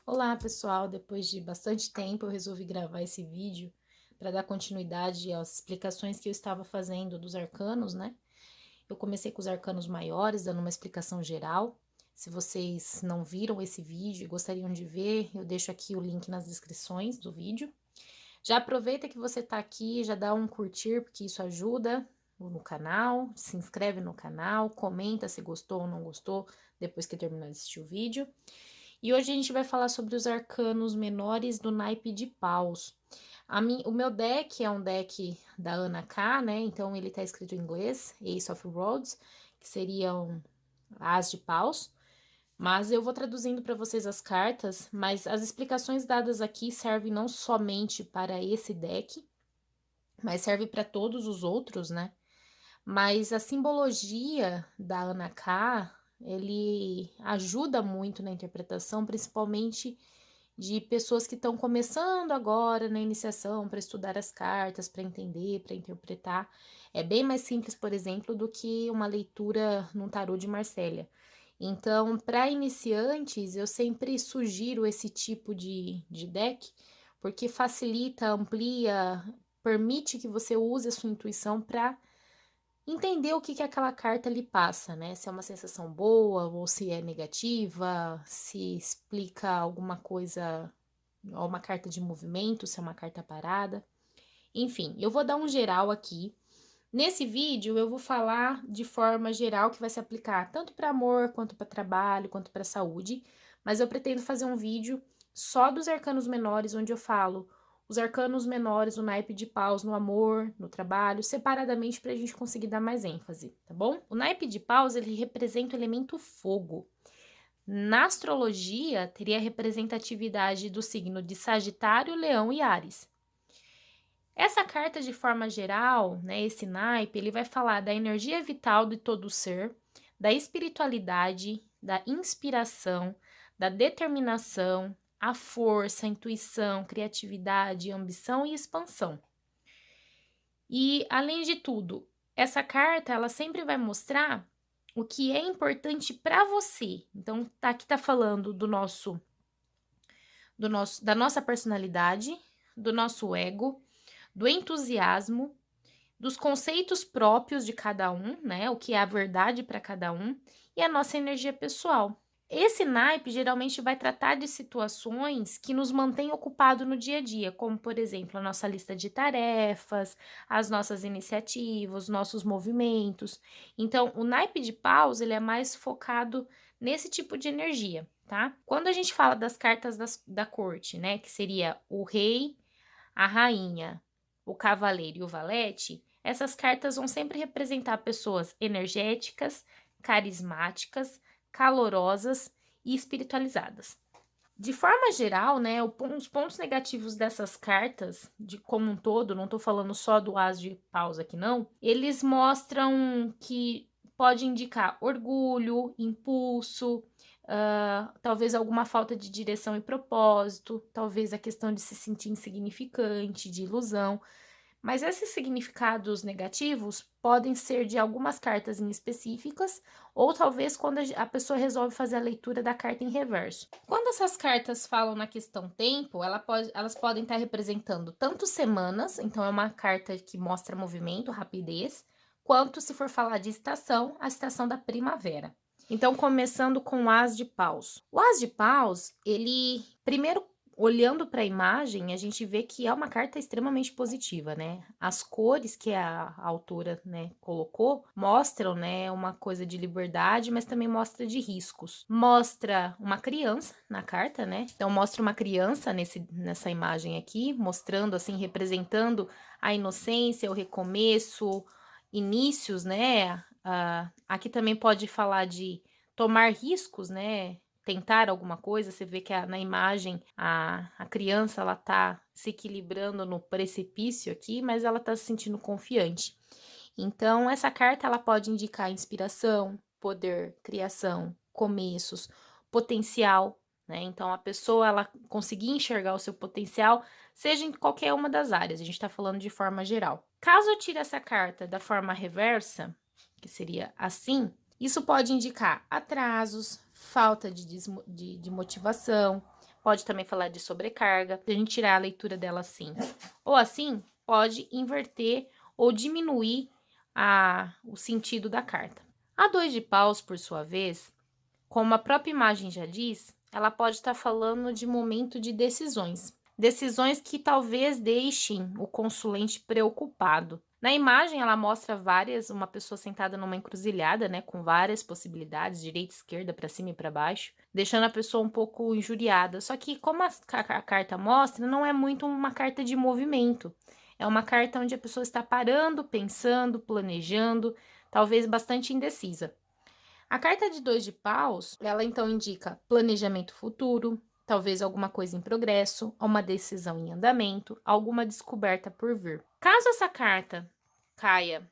Olá, pessoal! Depois de bastante tempo, eu resolvi gravar esse vídeo para dar continuidade às explicações que eu estava fazendo dos arcanos, né? Eu comecei com os arcanos maiores, dando uma explicação geral. Se vocês não viram esse vídeo e gostariam de ver, eu deixo aqui o link nas descrições do vídeo. Já aproveita que você está aqui, já dá um curtir, porque isso ajuda no canal, se inscreve no canal, comenta se gostou ou não gostou depois que terminar de assistir o vídeo. E hoje a gente vai falar sobre os arcanos menores do naipe de paus. O meu deck é um deck da Ana K, né? Então ele tá escrito em inglês, Ace of Rods, que seriam as de paus. Mas eu vou traduzindo para vocês as cartas, mas as explicações dadas aqui servem não somente para esse deck, mas serve para todos os outros, né? Mas a simbologia da Ana K, ele ajuda muito na interpretação, principalmente de pessoas que estão começando agora na iniciação para estudar as cartas, para entender, para interpretar. É bem mais simples, por exemplo, do que uma leitura num tarô de Marsella. Então, para iniciantes, eu sempre sugiro esse tipo de deck, porque facilita, amplia, permite que você use a sua intuição para entender o que que aquela carta lhe passa, né? Se é uma sensação boa ou se é negativa, se explica alguma coisa, ou uma carta de movimento, se é uma carta parada. Enfim, eu vou dar um geral aqui. Nesse vídeo eu vou falar de forma geral que vai se aplicar tanto para amor, quanto para trabalho, quanto para saúde, mas eu pretendo fazer um vídeo só dos arcanos menores, onde eu falo os arcanos menores, o naipe de paus no amor, no trabalho, separadamente para a gente conseguir dar mais ênfase, tá bom? O naipe de paus, ele representa o elemento fogo. Na astrologia, teria a representatividade do signo de Sagitário, Leão e Áries. Essa carta, de forma geral, né, esse naipe, ele vai falar da energia vital de todo o ser, da espiritualidade, da inspiração, da determinação, a força, a intuição, criatividade, ambição e expansão. E, além de tudo, essa carta, ela sempre vai mostrar o que é importante para você. Então, aqui tá falando da nossa personalidade, do nosso ego, do entusiasmo, dos conceitos próprios de cada um, né? O que é a verdade para cada um, e a nossa energia pessoal. Esse naipe geralmente vai tratar de situações que nos mantêm ocupados no dia a dia, como, por exemplo, a nossa lista de tarefas, as nossas iniciativas, os nossos movimentos. Então, o naipe de paus, ele é mais focado nesse tipo de energia, tá? Quando a gente fala das cartas da corte, né, que seria o rei, a rainha, o cavaleiro e o valete, essas cartas vão sempre representar pessoas energéticas, carismáticas, calorosas e espiritualizadas. De forma geral, né, os pontos negativos dessas cartas, de como um todo, não tô falando só do as de paus aqui não, eles mostram que pode indicar orgulho, impulso, talvez alguma falta de direção e propósito, talvez a questão de se sentir insignificante, de ilusão. Mas esses significados negativos podem ser de algumas cartas em específicas, ou talvez quando a pessoa resolve fazer a leitura da carta em reverso. Quando essas cartas falam na questão tempo, elas podem estar representando tanto semanas, então é uma carta que mostra movimento, rapidez, quanto se for falar de estação, a estação da primavera. Então, começando com o As de Paus. O As de Paus, ele, primeiro, olhando para a imagem, a gente vê que é uma carta extremamente positiva, né? As cores que a autora, né, colocou mostram, né, uma coisa de liberdade, mas também mostra de riscos. Mostra uma criança na carta, né? Então mostra uma criança nessa imagem aqui, mostrando assim, representando a inocência, o recomeço, inícios, né? Aqui também pode falar de tomar riscos, né? Tentar alguma coisa, você vê que na imagem a criança ela tá se equilibrando no precipício aqui, mas ela tá se sentindo confiante. Então, essa carta ela pode indicar inspiração, poder, criação, começos, potencial, né? Então, a pessoa ela conseguir enxergar o seu potencial seja em qualquer uma das áreas, a gente está falando de forma geral. Caso eu tire essa carta da forma reversa, que seria assim, isso pode indicar atrasos, falta de motivação, pode também falar de sobrecarga. Se a gente tirar a leitura dela assim ou assim, pode inverter ou diminuir o sentido da carta. A 2 de paus, por sua vez, como a própria imagem já diz, ela pode estar falando de momento de decisões. Decisões que talvez deixem o consulente preocupado. Na imagem, ela mostra uma pessoa sentada numa encruzilhada, né, com várias possibilidades, direita, esquerda, para cima e para baixo, deixando a pessoa um pouco injuriada. Só que, como a carta mostra, não é muito uma carta de movimento. É uma carta onde a pessoa está parando, pensando, planejando, talvez bastante indecisa. A carta de 2 de paus, ela então indica planejamento futuro, talvez alguma coisa em progresso, uma decisão em andamento, alguma descoberta por vir. Caso essa carta caia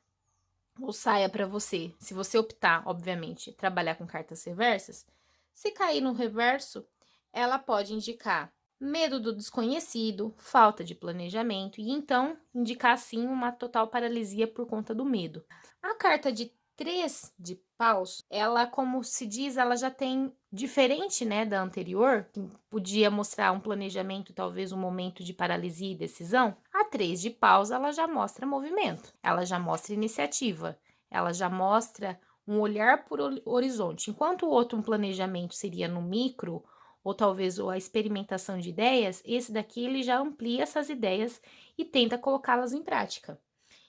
ou saia para você, se você optar, obviamente, trabalhar com cartas reversas, se cair no reverso, ela pode indicar medo do desconhecido, falta de planejamento e então indicar sim uma total paralisia por conta do medo. A carta de 3 de paus, ela, como se diz, ela já tem diferente, né, da anterior, que podia mostrar um planejamento, talvez um momento de paralisia e decisão. A 3 de paus, ela já mostra movimento, ela já mostra iniciativa, ela já mostra um olhar por horizonte. Enquanto o outro, um planejamento seria no micro, ou talvez a experimentação de ideias, esse daqui ele já amplia essas ideias e tenta colocá-las em prática.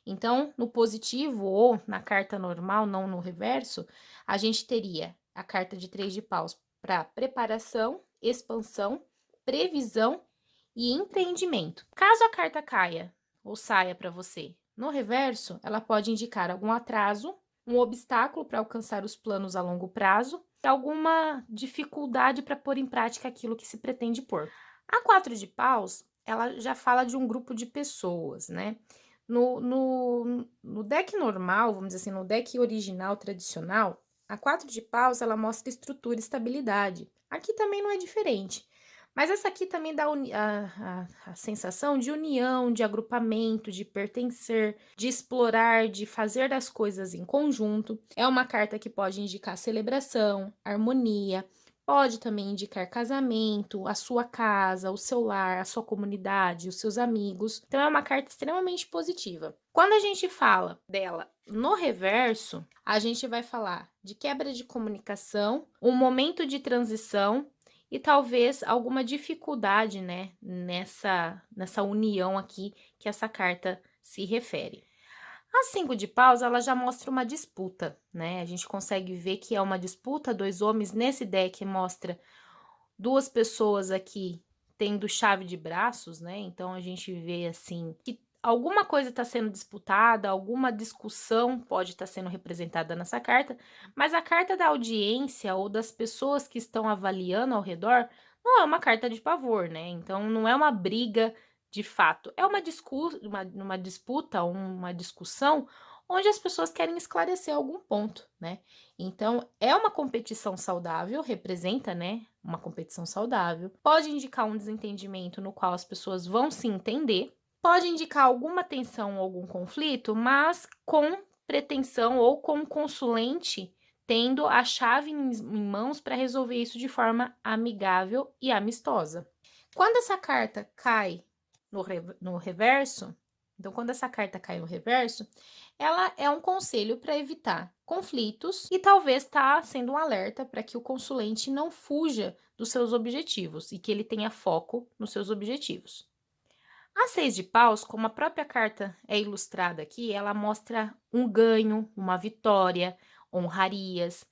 Então, no positivo ou na carta normal, não no reverso, a gente teria a carta de 3 de paus para preparação, expansão, previsão e empreendimento. Caso a carta caia ou saia para você no reverso, ela pode indicar algum atraso, um obstáculo para alcançar os planos a longo prazo, alguma dificuldade para pôr em prática aquilo que se pretende pôr. A 4 de paus, ela já fala de um grupo de pessoas, né? No deck normal, vamos dizer assim, no deck original, tradicional, a 4 de paus, ela mostra estrutura e estabilidade. Aqui também não é diferente. Mas essa aqui também dá a sensação de união, de agrupamento, de pertencer, de explorar, de fazer as coisas em conjunto. É uma carta que pode indicar celebração, harmonia, pode também indicar casamento, a sua casa, o seu lar, a sua comunidade, os seus amigos. Então, é uma carta extremamente positiva. Quando a gente fala dela no reverso, a gente vai falar de quebra de comunicação, um momento de transição e talvez alguma dificuldade, né, nessa união aqui que essa carta se refere. A 5 de paus, ela já mostra uma disputa, né? A gente consegue ver que é uma disputa, 2 homens. Nesse deck mostra 2 pessoas aqui tendo chave de braços, né? Então, a gente vê, assim, que alguma coisa está sendo disputada, alguma discussão pode estar sendo representada nessa carta, mas a carta da audiência ou das pessoas que estão avaliando ao redor não é uma carta de pavor, né? Então, não é uma briga de fato, é uma disputa, uma discussão onde as pessoas querem esclarecer algum ponto, né? Então, é uma competição saudável, representa, né, uma competição saudável. Pode indicar um desentendimento no qual as pessoas vão se entender, pode indicar alguma tensão ou algum conflito, mas com pretensão ou com o consulente tendo a chave em mãos para resolver isso de forma amigável e amistosa. Quando essa carta cai no reverso, então quando essa carta cai no reverso, ela é um conselho para evitar conflitos e talvez está sendo um alerta para que o consulente não fuja dos seus objetivos e que ele tenha foco nos seus objetivos. A 6 de paus, como a própria carta é ilustrada aqui, ela mostra um ganho, uma vitória, honrarias,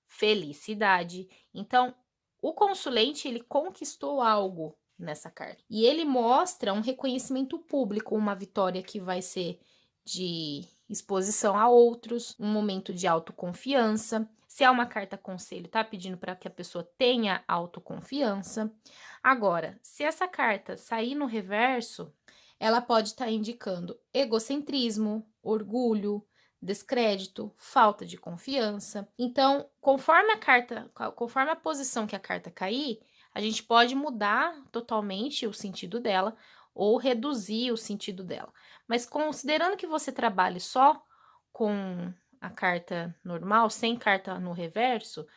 felicidade. Então, o consulente, ele conquistou algo nessa carta. E ele mostra um reconhecimento público, uma vitória que vai ser de exposição a outros, um momento de autoconfiança. Se é uma carta conselho, tá pedindo para que a pessoa tenha autoconfiança. Agora, se essa carta sair no reverso, ela pode estar indicando egocentrismo, orgulho, descrédito, falta de confiança. Então, conforme a posição que a carta cair, a gente pode mudar totalmente o sentido dela ou reduzir o sentido dela. Mas considerando que você trabalhe só com a carta normal, sem carta no reverso,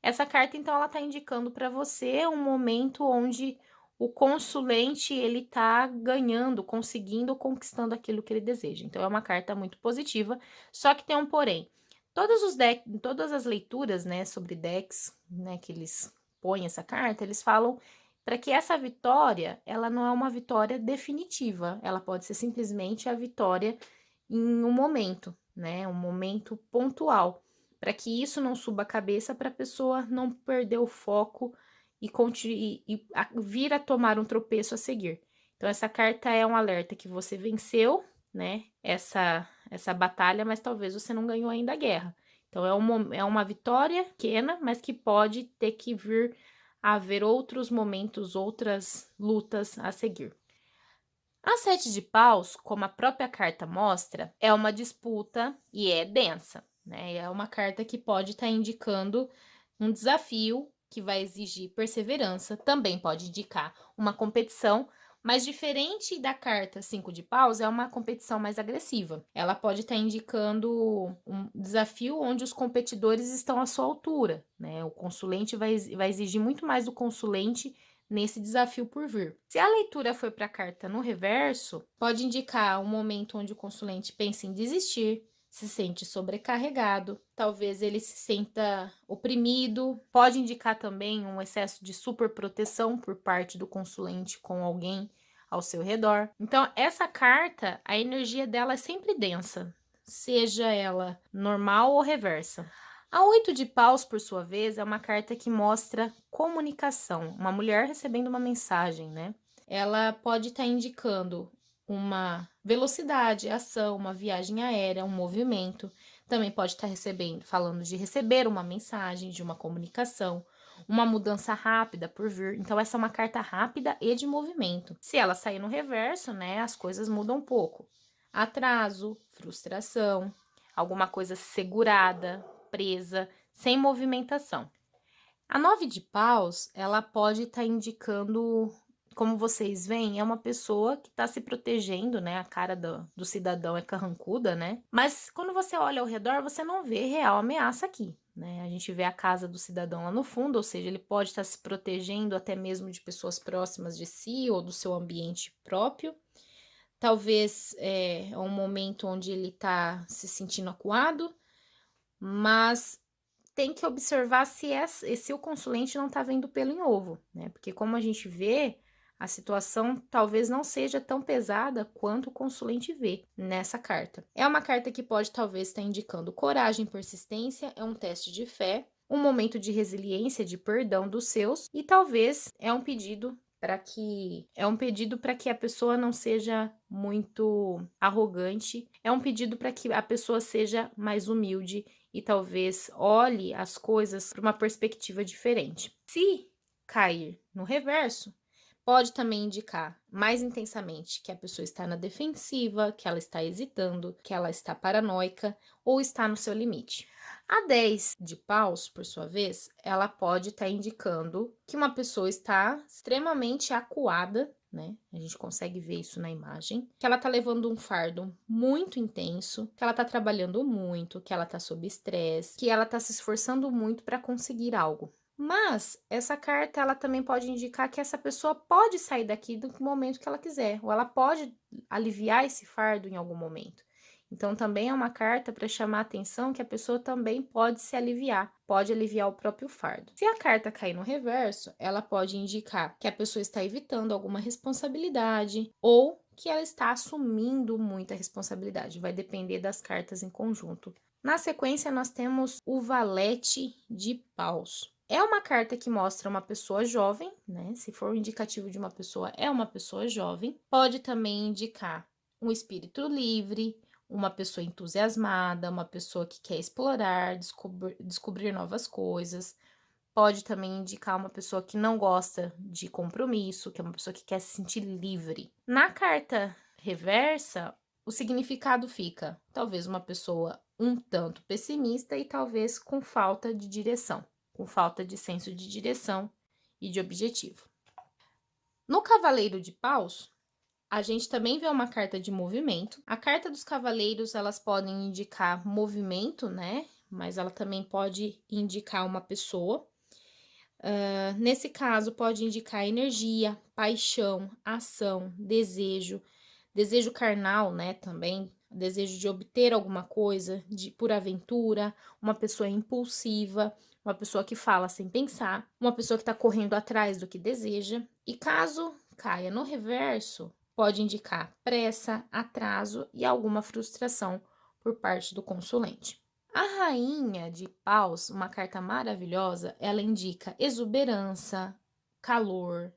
essa carta então ela está indicando para você um momento onde o consulente ele está ganhando, conseguindo, conquistando aquilo que ele deseja. Então é uma carta muito positiva, só que tem um porém. Todas as leituras, né, sobre decks, né, que eles põem essa carta, eles falam para que essa vitória, ela não é uma vitória definitiva, ela pode ser simplesmente a vitória em um momento, né, um momento pontual, para que isso não suba a cabeça, para a pessoa não perder o foco e vir a tomar um tropeço a seguir. Então essa carta é um alerta que você venceu, né, essa batalha, mas talvez você não ganhou ainda a guerra. Então é uma vitória pequena, mas que pode ter que vir a haver outros momentos, outras lutas a seguir. A sete de paus, como a própria carta mostra, é uma disputa e é densa, né? É uma carta que pode estar indicando um desafio que vai exigir perseverança, também pode indicar uma competição, mas diferente da carta 5 de paus, é uma competição mais agressiva. Ela pode estar indicando um desafio onde os competidores estão à sua altura, né? O consulente vai exigir muito mais do consulente nesse desafio por vir. Se a leitura foi para a carta no reverso, pode indicar um momento onde o consulente pensa em desistir, se sente sobrecarregado, talvez ele se sinta oprimido, pode indicar também um excesso de superproteção por parte do consulente com alguém ao seu redor. Então, essa carta, a energia dela é sempre densa, seja ela normal ou reversa. A 8 de paus, por sua vez, é uma carta que mostra comunicação, uma mulher recebendo uma mensagem, né? Ela pode estar indicando uma velocidade, ação, uma viagem aérea, um movimento. Também pode estar falando de receber uma mensagem, de uma comunicação, uma mudança rápida por vir. Então, essa é uma carta rápida e de movimento. Se ela sair no reverso, né, as coisas mudam um pouco. Atraso, frustração, alguma coisa segurada, presa, sem movimentação. A 9 de paus, ela pode estar indicando, como vocês veem, é uma pessoa que está se protegendo, né? A cara do cidadão é carrancuda, né? Mas quando você olha ao redor, você não vê real ameaça aqui, né? A gente vê a casa do cidadão lá no fundo, ou seja, ele pode estar se protegendo até mesmo de pessoas próximas de si ou do seu ambiente próprio. Talvez é um momento onde ele está se sentindo acuado, mas tem que observar se o consulente não está vendo pelo em ovo, né? Porque como a gente vê, a situação talvez não seja tão pesada quanto o consulente vê nessa carta. É uma carta que pode talvez estar indicando coragem, persistência, é um teste de fé, um momento de resiliência, de perdão dos seus, e talvez é um pedido para que a pessoa não seja muito arrogante, é um pedido para que a pessoa seja mais humilde e talvez olhe as coisas por uma perspectiva diferente. Se cair no reverso, pode também indicar mais intensamente que a pessoa está na defensiva, que ela está hesitando, que ela está paranoica ou está no seu limite. A 10 de paus, por sua vez, ela pode estar indicando que uma pessoa está extremamente acuada, né? A gente consegue ver isso na imagem, que ela tá levando um fardo muito intenso, que ela tá trabalhando muito, que ela tá sob estresse, que ela tá se esforçando muito para conseguir algo. Mas essa carta ela também pode indicar que essa pessoa pode sair daqui no momento que ela quiser, ou ela pode aliviar esse fardo em algum momento. Então também é uma carta para chamar a atenção que a pessoa também pode se aliviar, pode aliviar o próprio fardo. Se a carta cair no reverso, ela pode indicar que a pessoa está evitando alguma responsabilidade ou que ela está assumindo muita responsabilidade, vai depender das cartas em conjunto. Na sequência, nós temos o valete de paus. É uma carta que mostra uma pessoa jovem, né? Se for um indicativo de uma pessoa, é uma pessoa jovem. Pode também indicar um espírito livre, uma pessoa entusiasmada, uma pessoa que quer explorar, descobrir novas coisas. Pode também indicar uma pessoa que não gosta de compromisso, que é uma pessoa que quer se sentir livre. Na carta reversa, o significado fica talvez uma pessoa um tanto pessimista e talvez com falta de direção, com falta de senso de direção e de objetivo. No Cavaleiro de Paus, A gente também vê uma carta de movimento. A carta dos cavaleiros, elas podem indicar movimento, né? Mas ela também pode indicar uma pessoa. Nesse caso, pode indicar energia, paixão, ação, desejo, desejo carnal, né? Também, desejo de obter alguma coisa, por aventura, uma pessoa impulsiva, uma pessoa que fala sem pensar, uma pessoa que está correndo atrás do que deseja. E caso caia no reverso, pode indicar pressa, atraso e alguma frustração por parte do consulente. A rainha de paus, uma carta maravilhosa, ela indica exuberância, calor,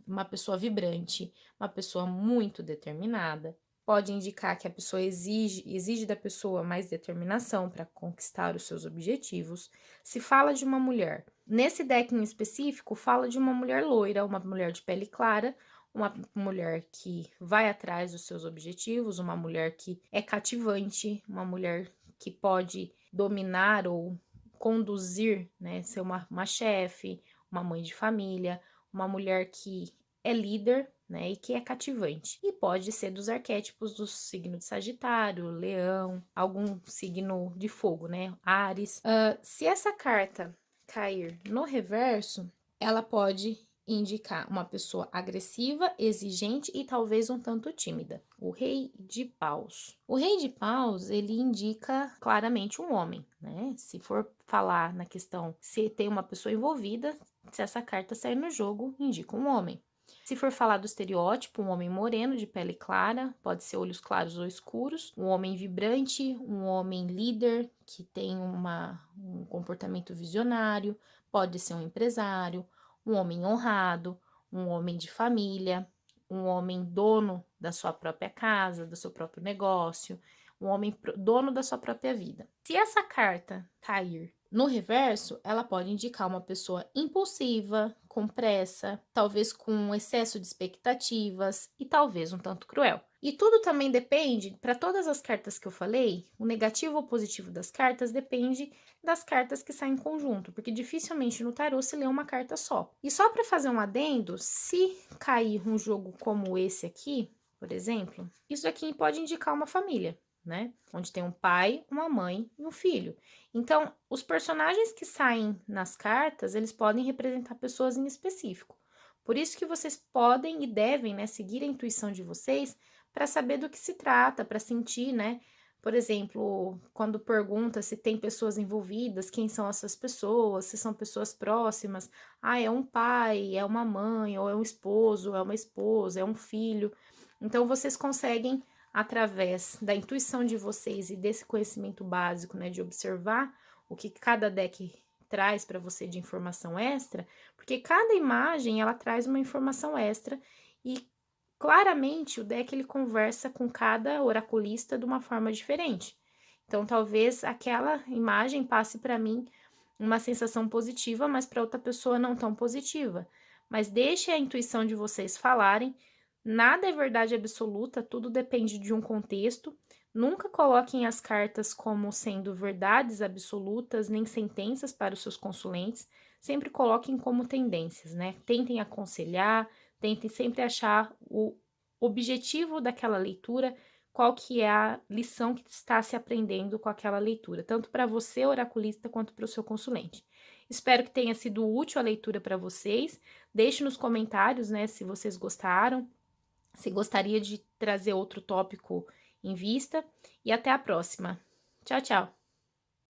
uma pessoa vibrante, uma pessoa muito determinada. Pode indicar que a pessoa exige da pessoa mais determinação para conquistar os seus objetivos. Se fala de uma mulher, nesse deck em específico, fala de uma mulher loira, uma mulher de pele clara, uma mulher que vai atrás dos seus objetivos, uma mulher que é cativante, uma mulher que pode dominar ou conduzir, né? Ser uma chefe, uma mãe de família, uma mulher que é líder, né? E que é cativante. E pode ser dos arquétipos do signo de Sagitário, Leão, algum signo de fogo, né? Áries. Se essa carta cair no reverso, ela pode indicar uma pessoa agressiva, exigente e talvez um tanto tímida. O rei de paus. O rei de paus, ele indica claramente um homem, né? Se for falar na questão se tem uma pessoa envolvida, se essa carta sair no jogo, indica um homem. Se for falar do estereótipo, um homem moreno, de pele clara, pode ser olhos claros ou escuros, um homem vibrante, um homem líder, que tem um comportamento visionário, pode ser um empresário, um homem honrado, um homem de família, um homem dono da sua própria casa, do seu próprio negócio, um homem dono da sua própria vida. Se essa carta cair no reverso, ela pode indicar uma pessoa impulsiva, com pressa, talvez com excesso de expectativas e talvez um tanto cruel. E tudo também depende, para todas as cartas que eu falei, o negativo ou positivo das cartas depende das cartas que saem em conjunto, porque dificilmente no tarô se lê uma carta só. E só para fazer um adendo, se cair um jogo como esse aqui, por exemplo, isso aqui pode indicar uma família, né? Onde tem um pai, uma mãe e um filho. Então, os personagens que saem nas cartas, eles podem representar pessoas em específico. Por isso que vocês podem e devem, né, seguir a intuição de vocês para saber do que se trata, para sentir, né? Por exemplo, quando pergunta se tem pessoas envolvidas, quem são essas pessoas, se são pessoas próximas. Ah, é um pai, é uma mãe, ou é um esposo, é uma esposa, é um filho. Então, vocês conseguem, através da intuição de vocês e desse conhecimento básico, né, de observar o que cada deck traz para você de informação extra, porque cada imagem ela traz uma informação extra e claramente o deck ele conversa com cada oraculista de uma forma diferente. Então, talvez aquela imagem passe para mim uma sensação positiva, mas para outra pessoa não tão positiva. Mas deixe a intuição de vocês falarem. Nada é verdade absoluta, tudo depende de um contexto. Nunca coloquem as cartas como sendo verdades absolutas, nem sentenças para os seus consulentes. Sempre coloquem como tendências, né? Tentem aconselhar, tentem sempre achar o objetivo daquela leitura, qual que é a lição que está se aprendendo com aquela leitura, tanto para você, oraculista, quanto para o seu consulente. Espero que tenha sido útil a leitura para vocês. Deixe nos comentários, né, se vocês gostaram, se gostaria de trazer outro tópico em vista. E até a próxima. Tchau, tchau!